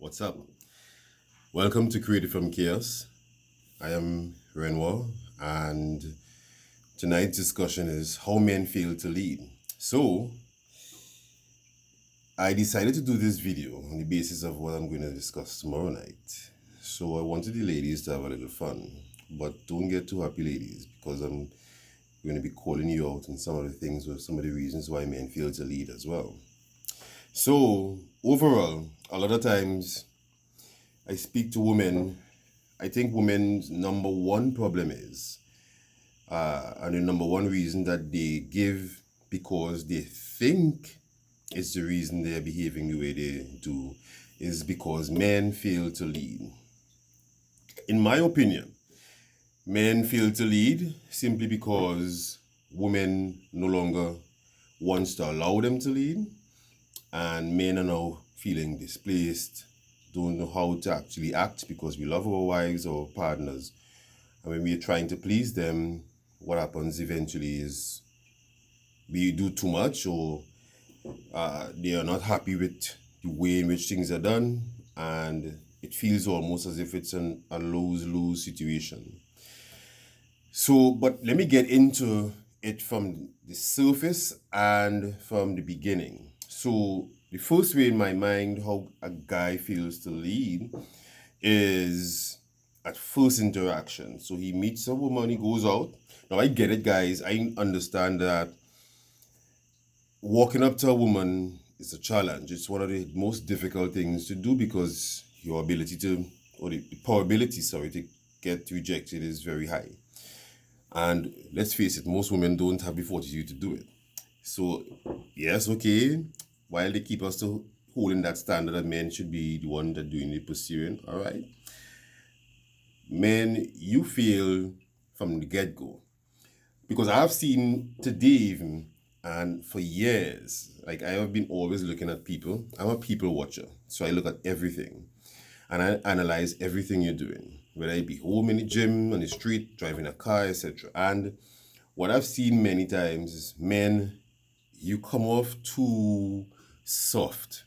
What's up? Welcome to Creative from Chaos. I am Renoir, and tonight's discussion is how men fail to lead. So, I decided to do this video on the basis of what I'm going to discuss tomorrow night. So, I wanted the ladies to have a little fun, but don't get too happy, ladies, because I'm going to be calling you out on some of the things or some of the reasons why men fail to lead as well. So, overall, a lot of times I speak to women. I think women's number one problem is, and the number one reason that they give because they think it's the reason they're behaving the way they do, is because men fail to lead. In my opinion, men fail to lead simply because women no longer wants to allow them to lead, and men are now feeling displaced, don't know how to actually act because we love our wives or partners. And when we're trying to please them, what happens eventually is we do too much, or they are not happy with the way in which things are done, and it feels almost as if it's a lose-lose situation. So, but let me get into it from the surface and from the beginning. So, the first way in my mind how a guy feels to lead is at first interaction. So he meets a woman, he goes out. Now I get it, guys. I understand that walking up to a woman is a challenge. It's one of the most difficult things to do because your ability to, or the probability, sorry, to get rejected is very high. And let's face it, most women don't have the fortitude to do it. So, yes, okay, while they keep us to holding that standard that men should be the one that doing the pursuing, all right? Men, you fail from the get-go. Because I've seen today even, and for years, like I have been always looking at people. I'm a people watcher, so I look at everything. And I analyze everything you're doing, whether it be home, in the gym, on the street, driving a car, etc. And what I've seen many times is men, you come off too soft.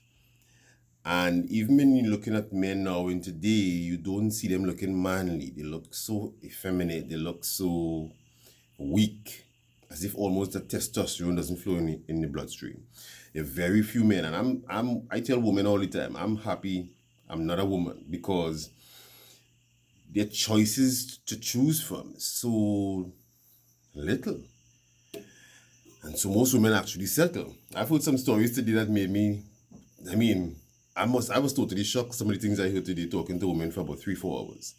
And even when you're looking at men now in today, you don't see them looking manly. They look so effeminate. They look so weak, as if almost the testosterone doesn't flow in the bloodstream. There are very few men, and I tell women all the time, I'm happy I'm not a woman, because their choices to choose from is so little. And so most women actually settle. I've heard some stories today that made me, I was totally shocked. Some of the things I heard today talking to women for about 3-4 hours.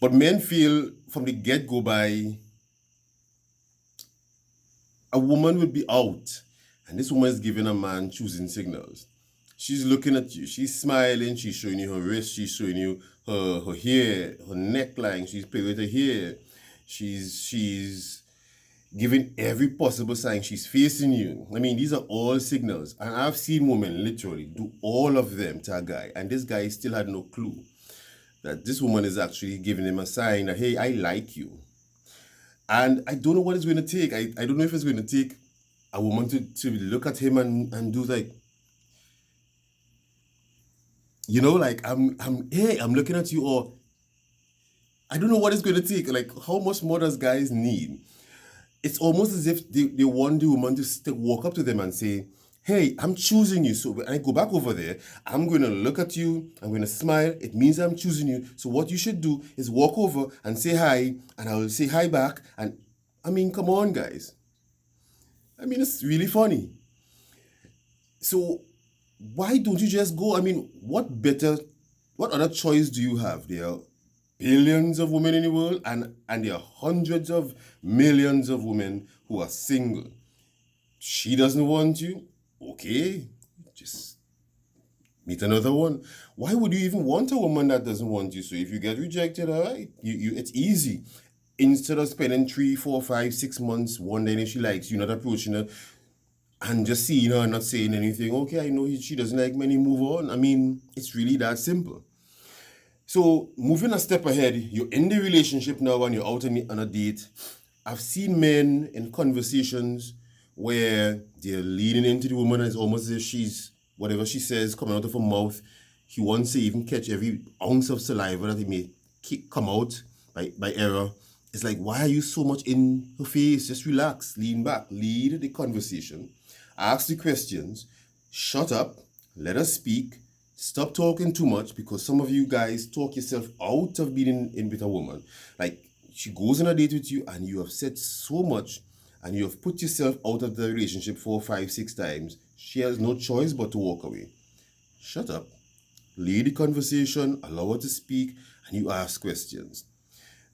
But men feel from the get-go by a woman would be out, and this woman is giving a man choosing signals. She's looking at you, she's smiling, she's showing you her wrist, she's showing you her hair, her neckline, she's playing with her hair. She's giving every possible sign she's facing you. These are all signals. And I've seen women literally do all of them to a guy, and this guy still had no clue that this woman is actually giving him a sign that, hey, I like you. And I don't know what it's going to take. I don't know if it's going to take a woman to look at him and do like, like I'm looking at you, or I don't know what it's going to take. Like, how much more does guys need? It's almost as if they want the woman to walk up to them and say, hey, I'm choosing you. So when I go back over there, I'm going to look at you, I'm going to smile. It means I'm choosing you. So what you should do is walk over and say hi, and I will say hi back. And come on, guys. It's really funny. So why don't you just go? What other choice do you have? There are billions of women in the world, and there are hundreds of millions of women who are single. She doesn't want you? Okay, just meet another one. Why would you even want a woman that doesn't want you? So if you get rejected, all right, it's easy. Instead of spending 3, 4, 5, 6 months wondering if she likes you, not approaching her, and just seeing her and not saying anything, okay, I know she doesn't like me, and you move on. It's really that simple. So moving a step ahead, you're in the relationship now and you're out on a date. I've seen men in conversations where they're leaning into the woman, and it's almost as if whatever she says coming out of her mouth He wants to even catch every ounce of saliva that he may come out by error. It's like, why are you so much in her face? Just relax, lean back, lead the conversation, ask the questions, shut up, let us speak, stop talking too much, because some of you guys talk yourself out of being in with a woman. Like, she goes on a date with you and you have said so much and you have put yourself out of the relationship 4, 5, 6 times. She has no choice but to walk away. Shut up, lead the conversation, allow her to speak, and you ask questions.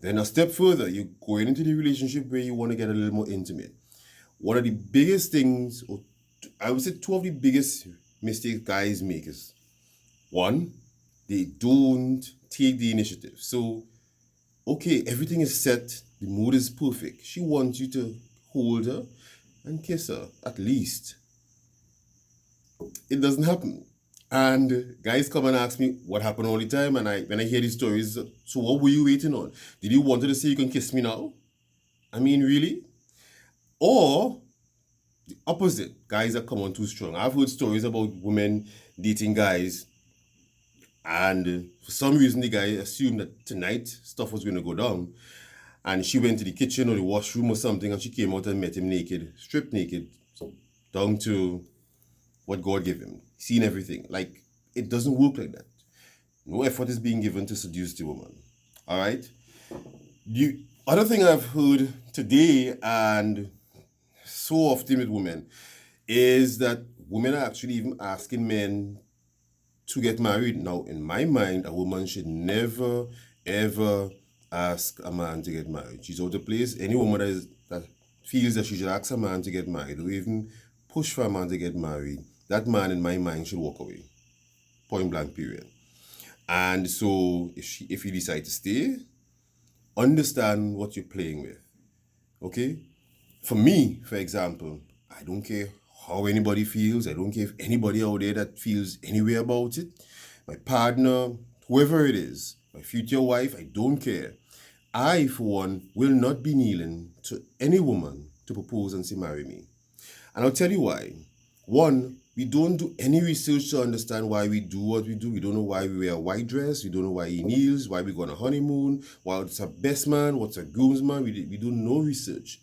Then a step further, you're going into the relationship where you want to get a little more intimate. One of the biggest things, or I would say 2 of the biggest mistakes guys make is, 1, they don't take the initiative. So, okay, everything is set, the mood is perfect. She wants you to hold her and kiss her, at least. It doesn't happen. And guys come and ask me what happened all the time, and when I hear these stories, so what were you waiting on? Did you want her to say you can kiss me now? I mean, really? Or the opposite, guys that come on too strong. I've heard stories about women dating guys, and for some reason the guy assumed that tonight stuff was going to go down, and she went to the kitchen or the washroom or something, and she came out and met him naked, stripped naked, down to what God gave him, seen everything. Like, it doesn't work like that. No effort is being given to seduce the woman. All right? The other thing I've heard today, and so often with women, is that women are actually even asking men to get married. Now, in my mind, a woman should never, ever ask a man to get married. She's out of place. Any woman that feels that she should ask a man to get married, or even push for a man to get married, that man, in my mind, should walk away. Point blank, period. And so, if you decide to stay, understand what you're playing with. Okay? For me, for example, I don't care how anybody feels. I don't care if anybody out there that feels any way about it. My partner, whoever it is, my future wife, I don't care. I, for one, will not be kneeling to any woman to propose and say, marry me. And I'll tell you why. 1, we don't do any research to understand why we do what we do. We don't know why we wear a white dress. We don't know why he kneels, why we go on a honeymoon, what's a best man, what's a groomsman. We do no research.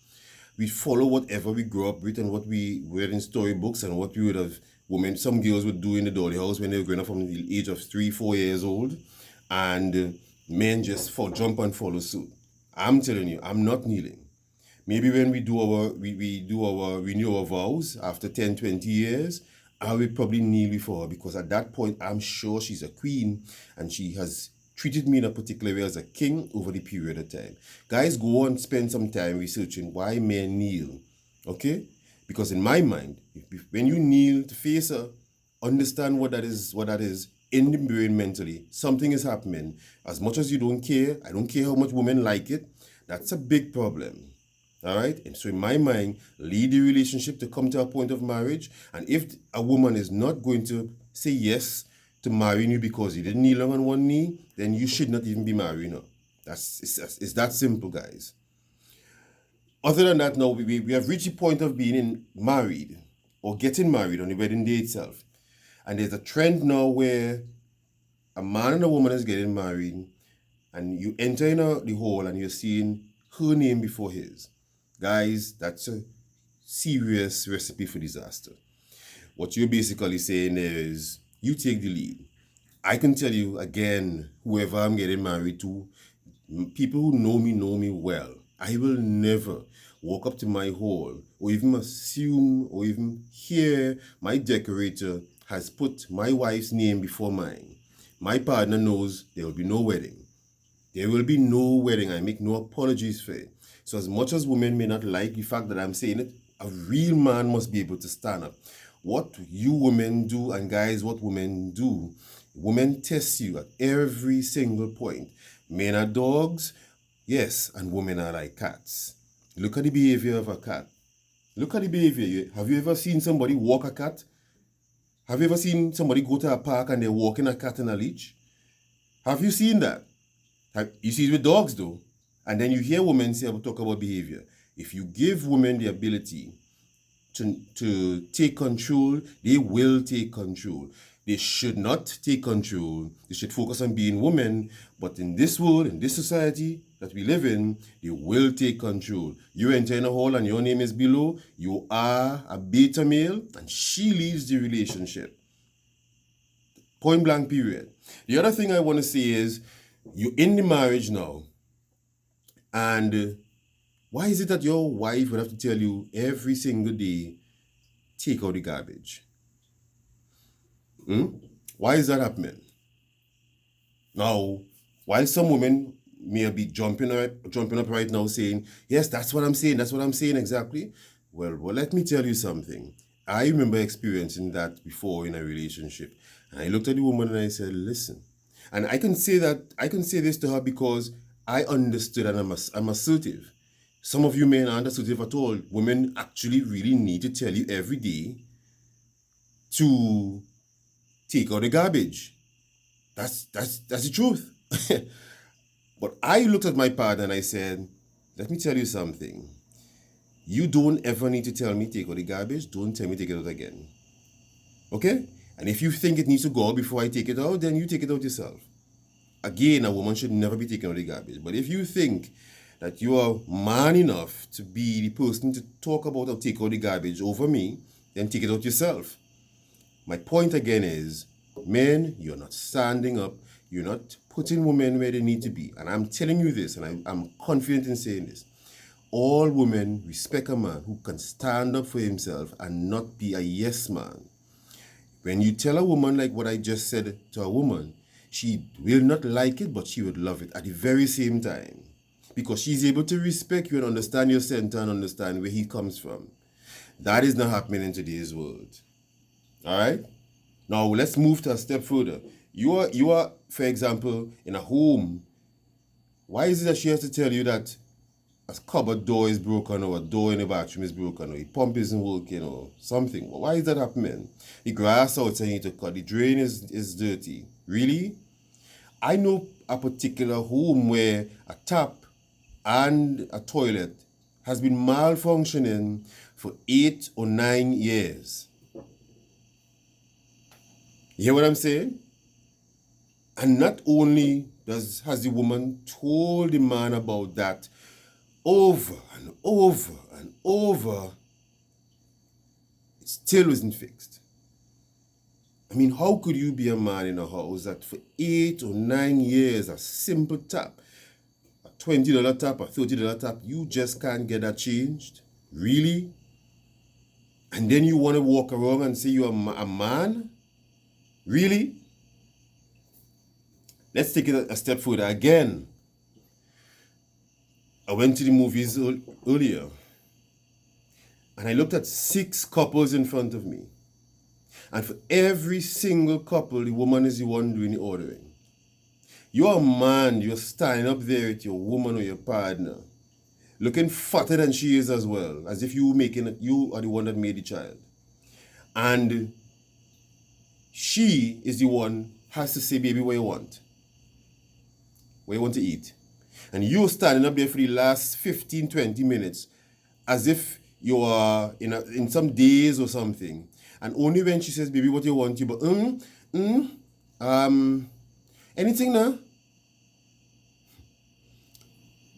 We follow whatever we grew up with and what we read in storybooks and what we would have some girls would do in the dolly house when they were growing up from the age of 3, 4 years old. And men just jump and follow suit. I'm telling you, I'm not kneeling. Maybe when we renew our vows after 10, 20 years, I will probably kneel before her, because at that point, I'm sure she's a queen and she has treated me in a particular way as a king over the period of time. Guys, go and spend some time researching why men kneel, okay? Because in my mind, when you kneel to face her, understand what that is in the brain mentally. Something is happening. As much as you don't care, I don't care how much women like it, that's a big problem. All right? And so in my mind, lead the relationship to come to a point of marriage. And if a woman is not going to say yes to marrying you because you didn't kneel on one knee, then you should not even be marrying her. It's that simple, guys. Other than that, now we have reached the point of being married or getting married on the wedding day itself. And there's a trend now where a man and a woman is getting married, and you enter in the hall and you're seeing her name before his. Guys, that's a serious recipe for disaster. What you're basically saying is, you take the lead. I can tell you, again, whoever I'm getting married to, people who know me well. I will never walk up to my hall or even assume or even hear my decorator has put my wife's name before mine. My partner knows there will be no wedding. There will be no wedding. I make no apologies for it. So as much as women may not like the fact that I'm saying it, a real man must be able to stand up. What you women do, and guys, what women do, women test you at every single point. Men are dogs, yes, and women are like cats. Look at the behavior of a cat. Look at the behavior. Have you ever seen somebody walk a cat? Have you ever seen somebody go to a park and they're walking a cat in a leash? Have you seen that? You see it with dogs, though. And then you hear women talk about behavior. If you give women the ability to take control, they will take control. They should not take control. They should focus on being women. But in this world, in this society that we live in, they will take control. You enter in a hall and your name is below. You are a beta male and she leaves the relationship. Point blank period. The other thing I want to say is you're in the marriage now. And why is it that your wife would have to tell you every single day, take out the garbage? Why is that happening? Now, while some women may be jumping up right now saying, yes, that's what I'm saying exactly. Well, let me tell you something. I remember experiencing that before in a relationship. And I looked at the woman and I said, listen. And I can say this to her because I understood and I'm assertive. Some of you men aren't assertive at all. Women actually really need to tell you every day to take out the garbage. That's the truth. But I looked at my partner and I said, let me tell you something. You don't ever need to tell me take out the garbage. Don't tell me take it out again. Okay? And if you think it needs to go out before I take it out, then you take it out yourself. Again, a woman should never be taking out the garbage. But if you think that you are man enough to be the person to talk about or take out the garbage over me, then take it out yourself. My point again is, men, you're not standing up. You're not putting women where they need to be. And I'm telling you this, and I'm confident in saying this. All women respect a man who can stand up for himself and not be a yes man. When you tell a woman like what I just said to a woman, she will not like it, but she would love it at the very same time. Because she's able to respect you and understand your center and understand where he comes from. That is not happening in today's world. All right? Now, let's move to a step further. You are, for example, in a home. Why is it that she has to tell you that a cupboard door is broken or a door in the bathroom is broken or a pump isn't working or something? Why is that happening? The grass outside you need to cut. The drain is dirty. Really? I know a particular home where a tap and a toilet has been malfunctioning for 8 or 9 years. You hear what I'm saying? And not only has the woman told the man about that over and over and over, it still isn't fixed. I mean, how could you be a man in a house that for 8 or 9 years, a simple tap, a $20 tap, a $30 tap, you just can't get that changed? Really? And then you want to walk around and say you're a man? Really? Let's take it a step further again. I went to the movies earlier and I looked at 6 couples in front of me. And for every single couple, the woman is the one doing the ordering. You're a man, you're standing up there with your woman or your partner, looking fatter than she is as well, as if you are the one that made the child. And she is the one has to say, baby, what you want? What you want to eat? And you're standing up there for the last 15, 20 minutes as if you are in some daze or something. And only when she says, baby, what you want, you but, anything now?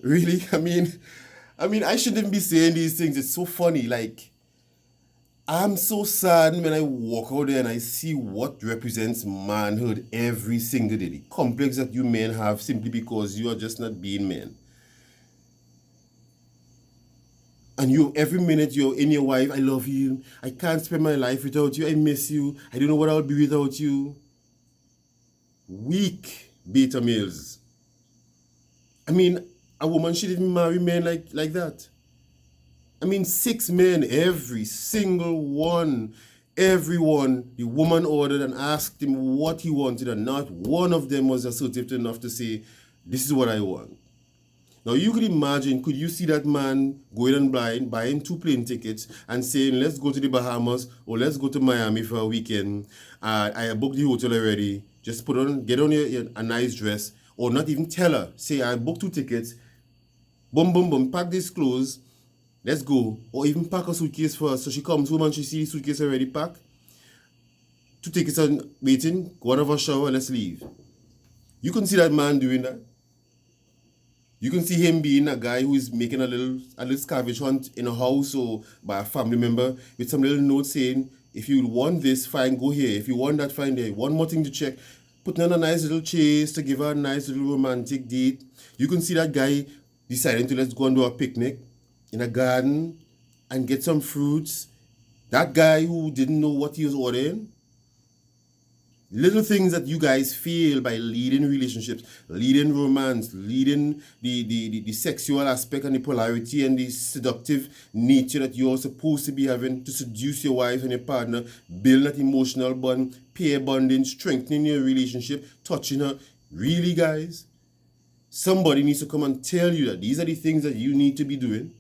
Really? I mean, I shouldn't be saying these things. It's so funny. Like, I'm so sad when I walk out there and I see what represents manhood every single day. The complex that you men have simply because you are just not being men. And every minute you're in your wife, I love you. I can't spend my life without you. I miss you. I don't know what I would be without you. Weak beta males. I mean, a woman shouldn't even marry men like that. I mean, 6 men, every single one, everyone, the woman ordered and asked him what he wanted, and not one of them was assertive enough to say, this is what I want. Now, you could imagine, could you see that man going and buying 2 plane tickets and saying, let's go to the Bahamas or let's go to Miami for a weekend. I booked the hotel already. Just get on a nice dress, or not even tell her. Say, I booked 2 tickets. Boom, boom, boom, pack these clothes. Let's go. Or even pack a suitcase for her. So she comes home and she sees the suitcase already packed. to take his son waiting, go out of a shower, let's leave. You can see that man doing that. You can see him being a guy who is making a little scavenge hunt in a house or by a family member with some little note saying, if you want this, fine, go here. If you want that, fine there. One more thing to check. Putting on a nice little chase to give her a nice little romantic date. You can see that guy deciding to let's go and do a picnic in a garden and get some fruits. That guy who didn't know what he was ordering. Little things that you guys feel by leading relationships, leading romance, leading the sexual aspect and the polarity and the seductive nature that you're supposed to be having to seduce your wife and your partner, build that emotional bond, pair bonding, strengthening your relationship, touching her. Really, guys, somebody needs to come and tell you that these are the things that you need to be doing.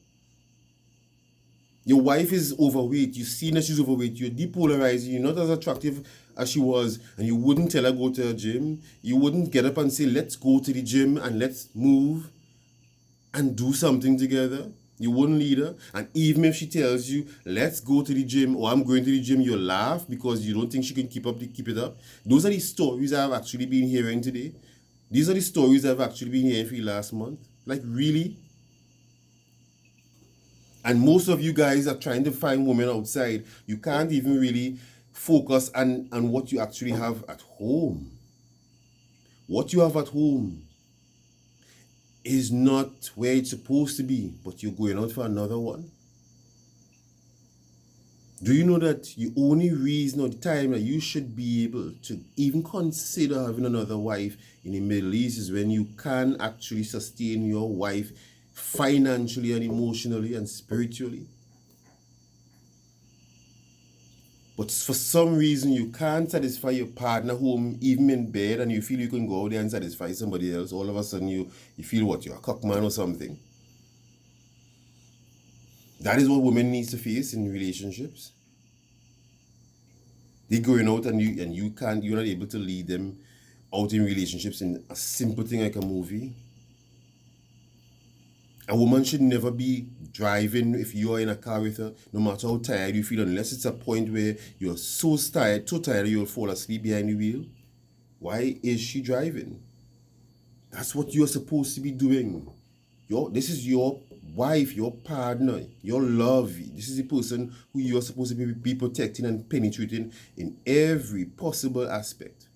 Your wife is overweight. You've seen that she's overweight. You're depolarizing. You're not as attractive as she was. And you wouldn't tell her go to the gym. You wouldn't get up and say, let's go to the gym and let's move and do something together. You wouldn't lead her. And even if she tells you, let's go to the gym or I'm going to the gym, you'll laugh because you don't think she can keep it up. Those are the stories I've actually been hearing today. These are the stories I've actually been hearing for you last month. Like, really? And most of you guys are trying to find women outside. You can't even really focus on what you actually have at home. What you have at home is not where it's supposed to be, but you're going out for another one. Do you know that the only reason or the time that you should be able to even consider having another wife in the Middle East is when you can actually sustain your wife financially and emotionally and spiritually? But for some reason you can't satisfy your partner home, even in bed, and you feel you can go out there and satisfy somebody else. All of a sudden you feel what, you're a cockman or something. That is what women need to face in relationships. They're going out and you're not able to lead them out in relationships in a simple thing like a movie. A woman should never be driving if you are in a car with her, no matter how tired you feel, unless it's a point where you're so tired you'll fall asleep behind the wheel. Why is she driving? That's what you're supposed to be doing. This is your wife, your partner, your love. This is the person who you're supposed to be protecting and penetrating in every possible aspect.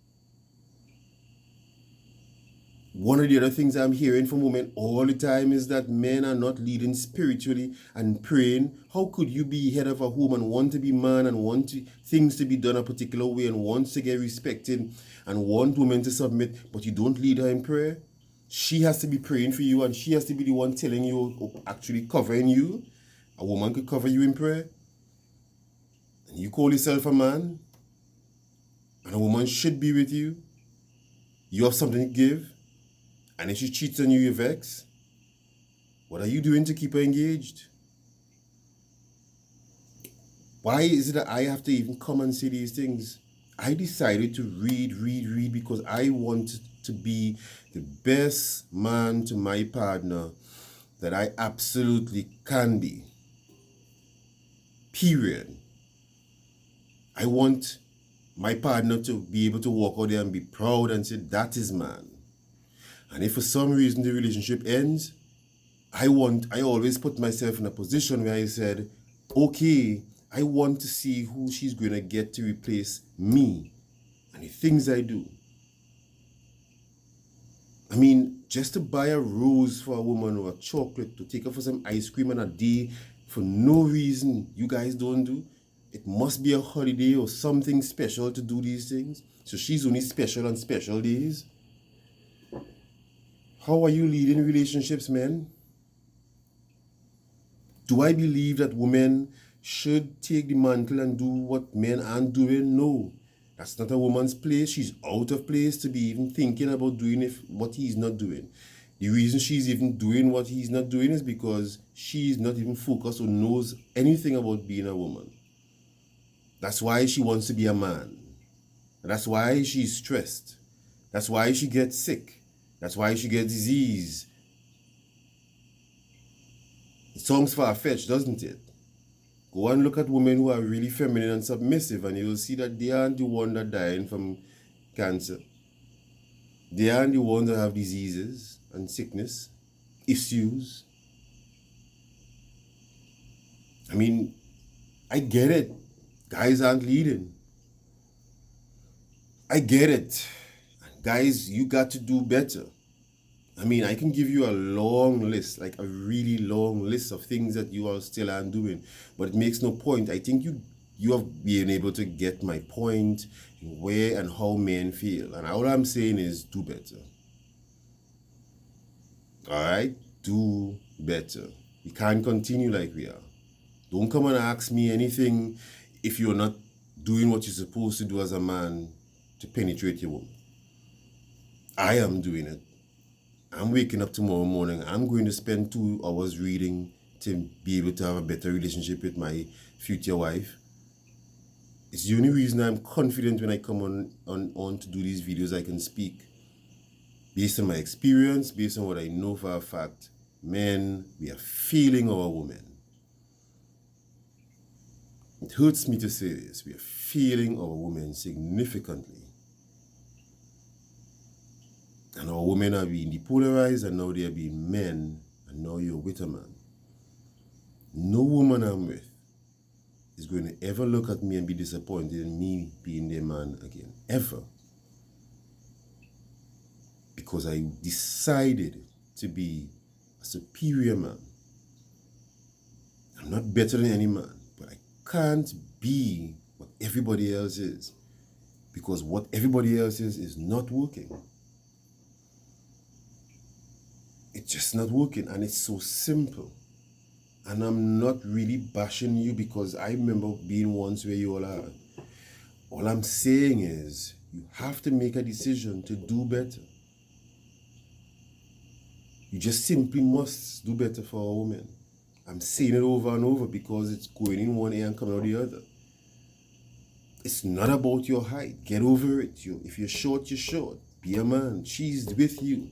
One of the other things I'm hearing from women all the time is that men are not leading spiritually and praying. How could you be head of a home and want to be man and want things to be done a particular way and want to get respected and want women to submit, but you don't lead her in prayer? She has to be praying for you and she has to be the one telling you, or actually covering you. A woman could cover you in prayer. And you call yourself a man. And a woman should be with you. You have something to give. And if she cheats on you, you vex. What are you doing to keep her engaged? Why is it that I have to even come and say these things? I decided to read because I wanted to be the best man to my partner that I absolutely can be. Period. I want my partner to be able to walk out there and be proud and say, that is man. And if for some reason the relationship ends, I always put myself in a position where I said, okay, I want to see who she's going to get to replace me and the things I do. I mean, just to buy a rose for a woman or a chocolate, to take her for some ice cream on a day for no reason you guys don't do. It must be a holiday or something special to do these things. So she's only special on special days. How are you leading relationships, men? Do I believe that women should take the mantle and do what men aren't doing? No. That's not a woman's place. She's out of place to be even thinking about doing what he's not doing. The reason she's even doing what he's not doing is because she's not even focused or knows anything about being a woman. That's why she wants to be a man. That's why she's stressed. That's why she gets sick. That's why she gets disease. It sounds far-fetched, doesn't it? Go and look at women who are really feminine and submissive, and you will see that they aren't the one that dying from cancer. They aren't the ones that have diseases and sickness, issues. I mean, I get it. Guys aren't leading. I get it. Guys, you got to do better. I mean, I can give you a long list, like a really long list of things that you are still aren't doing, but it makes no point. I think you have been able to get my point, where and how men feel. And all I'm saying is do better. All right? Do better. We can't continue like we are. Don't come and ask me anything if you're not doing what you're supposed to do as a man to penetrate your woman. I am doing it. I'm waking up tomorrow morning. I'm going to spend 2 hours reading to be able to have a better relationship with my future wife. It's the only reason I'm confident when I come on to do these videos. I can speak based on my experience, based on what I know for a fact. Men, we are feeling our women. It hurts me to say this. We are feeling our women significantly. And our women are being depolarized, and now they are being men, and now you're with a man. No woman I'm with is going to ever look at me and be disappointed in me being their man again. Ever. Because I decided to be a superior man. I'm not better than any man, but I can't be what everybody else is. Because what everybody else is not working. It's just not working, and it's so simple. And I'm not really bashing you because I remember being once where you all are. All I'm saying is you have to make a decision to do better. You just simply must do better for a woman. I'm saying it over and over because it's going in one ear and coming out the other. It's not about your height. Get over it. If you're short, you're short. Be a man. She's with you.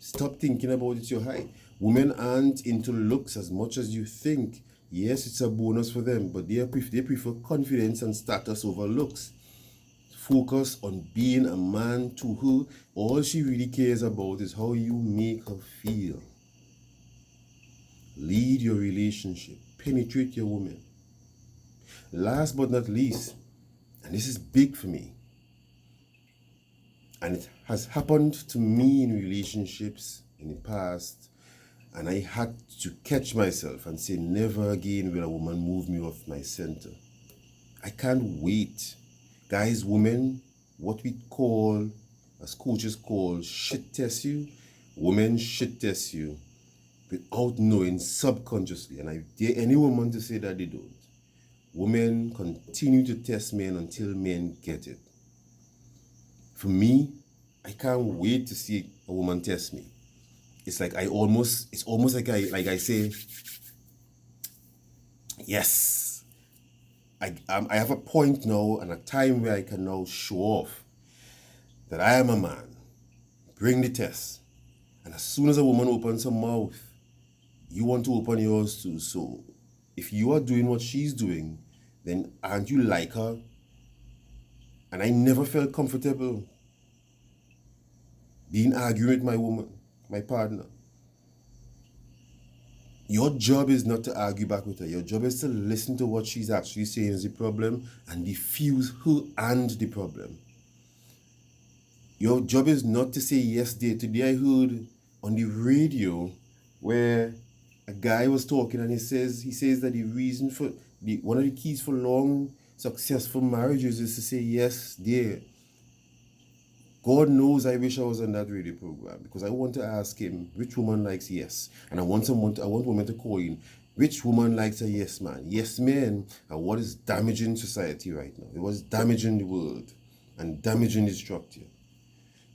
Stop thinking about it's your height. Women aren't into looks as much as you think. Yes, it's a bonus for them, but they prefer confidence and status over looks. Focus on being a man to her. All she really cares about is how you make her feel. Lead your relationship. Penetrate your woman. Last but not least, and this is big for me, and it has happened to me in relationships in the past, and I had to catch myself and say, never again will a woman move me off my center. I can't wait. Guys, women, what we call, as coaches call, shit test you, women shit test you without knowing subconsciously. And I dare any woman to say that they don't. Women continue to test men until men get it. For me, I can't wait to see a woman test me. It's like it's almost like I say, yes, I have a point now and a time where I can now show off that I am a man. Bring the test. And as soon as a woman opens her mouth, you want to open yours too. So if you are doing what she's doing, then aren't you like her? And I never felt comfortable being arguing with my woman, my partner. Your job is not to argue back with her. Your job is to listen to what she's actually saying is the problem and diffuse her and the problem. Your job is not to say yes, dear. Today I heard on the radio where a guy was talking and he says that the reason for one of the keys for long, successful marriages is to say yes, dear. God knows I wish I was on that radio program because I want to ask him which woman likes yes. And I want women to call in which woman likes a yes man. Yes man are what is damaging society right now. It was damaging the world and damaging the structure.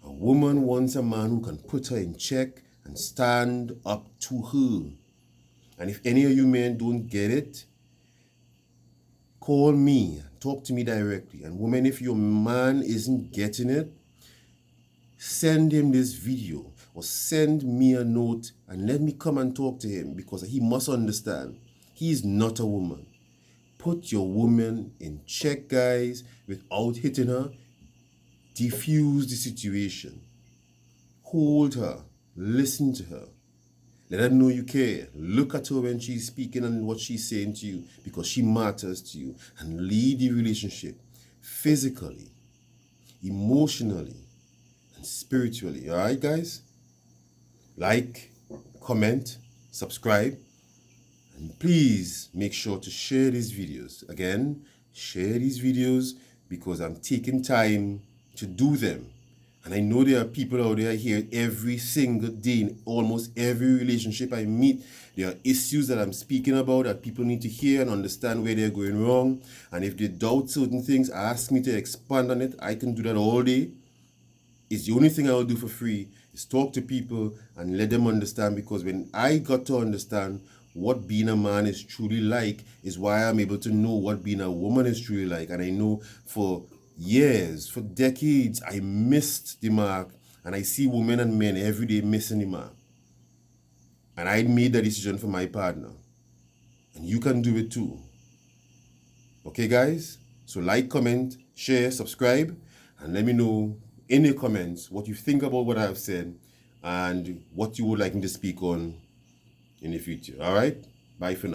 A woman wants a man who can put her in check and stand up to her. And if any of you men don't get it, call me, talk to me directly. And women, if your man isn't getting it, send him this video or send me a note and let me come and talk to him because he must understand he is not a woman. Put your woman in check, guys, without hitting her. Diffuse the situation. Hold her. Listen to her. Let her know you care. Look at her when she's speaking and what she's saying to you, because she matters to you. And lead the relationship physically, emotionally, and spiritually. All right, guys? Like, comment, subscribe, and please make sure to share these videos. Again, share these videos because I'm taking time to do them. And I know there are people out there here every single day in almost every relationship I meet. There are issues that I'm speaking about that people need to hear and understand where they're going wrong. And if they doubt certain things, ask me to expand on it. I can do that all day. It's the only thing I'll do for free is talk to people and let them understand, because when I got to understand what being a man is truly like is why I'm able to know what being a woman is truly like. And I know for years, for decades, I missed the mark, and I see women and men every day missing the mark. And I made the decision for my partner. And you can do it too. Okay, guys? So like, comment, share, subscribe, and let me know in the comments what you think about what I've said and what you would like me to speak on in the future. All right? Bye for now.